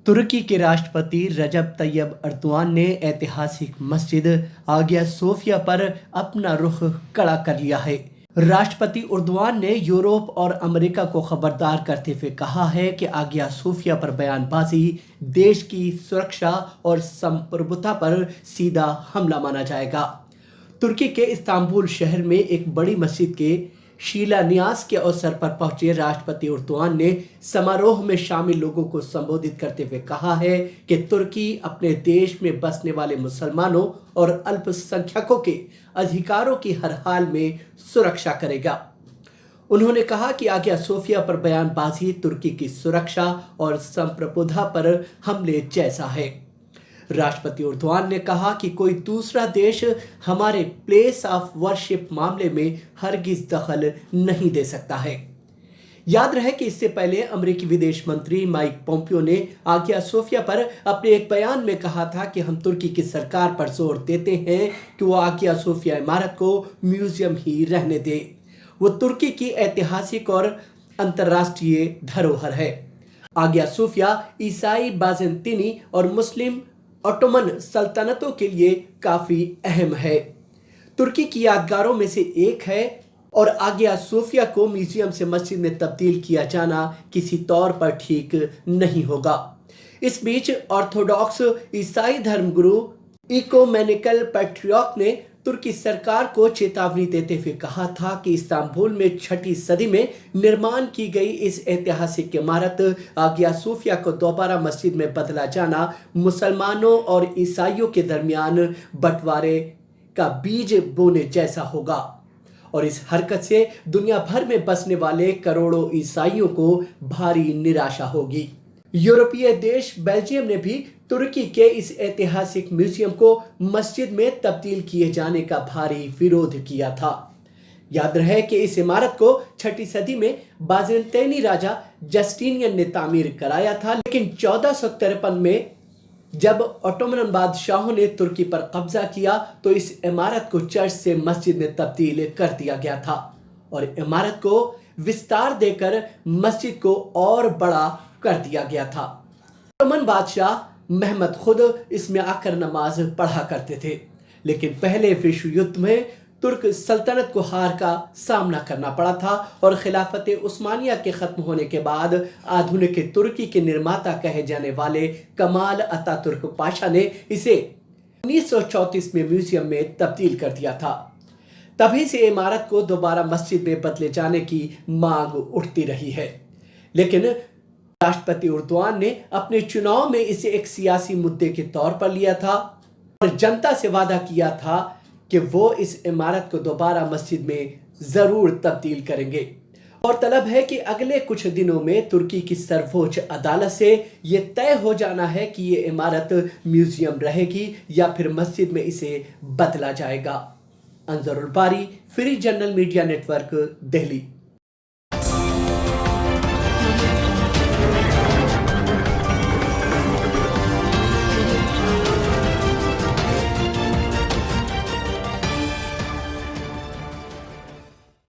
तुर्की के राष्ट्रपति रजब तैयब अर्दोआन ने ऐतिहासिक मस्जिद आगिया सोफिया पर अपना रुख कड़ा कर लिया है। राष्ट्रपति अर्दोआन ने यूरोप और अमेरिका को खबरदार करते हुए कहा है कि आगिया सोफिया पर बयानबाजी देश की सुरक्षा और संप्रभुता पर सीधा हमला माना जाएगा। तुर्की के इस्तांबुल शहर में एक बड़ी मस्जिद के शिलान्यास के अवसर पर पहुंचे राष्ट्रपति अर्दोआन ने समारोह में शामिल लोगों को संबोधित करते हुए कहा है कि तुर्की अपने देश में बसने वाले मुसलमानों और अल्पसंख्यकों के अधिकारों की हर हाल में सुरक्षा करेगा। उन्होंने कहा कि आगिया सोफिया पर बयानबाजी तुर्की की सुरक्षा और संप्रभुता पर हमले जैसा है। राष्ट्रपति अर्दोआन ने कहा कि कोई दूसरा देश हमारे प्लेस ऑफ वर्शिप मामले में हरगिज दखल नहीं दे सकता है। याद रहे कि इससे पहले अमेरिकी विदेश मंत्री माइक पोम्पियो ने आगिया सोफिया पर अपने एक बयान में कहा था कि हम तुर्की की सरकार पर जोर देते हैं कि वो आगिया सोफिया इमारत को म्यूजियम ही रहने दे। वो तुर्की की ऐतिहासिक और अंतर्राष्ट्रीय धरोहर है। आगिया सोफिया ईसाई, बाजेंतीनी और मुस्लिम ऑटोमन सल्तनतों के लिए काफी अहम है, तुर्की की यादगारों में से एक है और आगिया सोफिया को म्यूजियम से मस्जिद में तब्दील किया जाना किसी तौर पर ठीक नहीं होगा। इस बीच ऑर्थोडॉक्स ईसाई धर्मगुरु इकोमेनिकल पैट्रियर्क ने तुर्की सरकार को चेतावनी देते हुए कहा था कि इस्तांबुल में 6ठी सदी में निर्माण की गई इस ऐतिहासिक इमारत आगिया सोफिया को दोबारा मस्जिद में बदला जाना मुसलमानों और ईसाइयों के दरमियान बंटवारे का बीज बोने जैसा होगा और इस हरकत से दुनिया भर में बसने वाले करोड़ों ईसाइयों को भारी निराशा होगी। यूरोपीय देश बेल्जियम ने भी तुर्की के इस ऐतिहासिक म्यूजियम को मस्जिद में तब्दील किए जाने का भारी विरोध किया था। याद रहे कि इस इमारत को 6ठी सदी में बाजेंतीनी राजा जस्टिनियन ने तामीर कराया था, लेकिन 1453 में जब ऑटोमन बादशाहों ने तुर्की पर कब्जा किया तो इस इमारत को चर्च से मस्जिद में तब्दील कर दिया गया था और इमारत को विस्तार देकर मस्जिद को और बड़ा कर दिया गया था। ऑटोमन बादशाह महमद खुद इसमें आकर नमाज पढ़ा करते थे, लेकिन पहले विश्व युद्ध में तुर्क सल्तनत को हार का सामना करना पड़ा था और खिलाफत उस्मानिया के खत्म होने के बाद आधुनिक तुर्की के निर्माता कहे जाने वाले कमाल अतातुर्क पाशा ने इसे 1934 में म्यूजियम में तब्दील कर दिया था। तभी से इमारत को दोबारा मस्जिद में बदले जाने की मांग उठती रही है, लेकिन राष्ट्रपति अर्दोआन ने अपने चुनाव में इसे एक सियासी मुद्दे के तौर पर लिया था और जनता से वादा किया था कि वो इस इमारत को दोबारा मस्जिद में जरूर तब्दील करेंगे। और तलब है कि अगले कुछ दिनों में तुर्की की सर्वोच्च अदालत से ये तय हो जाना है कि ये इमारत म्यूजियम रहेगी या फिर मस्जिद में इसे बदला जाएगा। अंजरुल बारी, free journal media network, Delhi.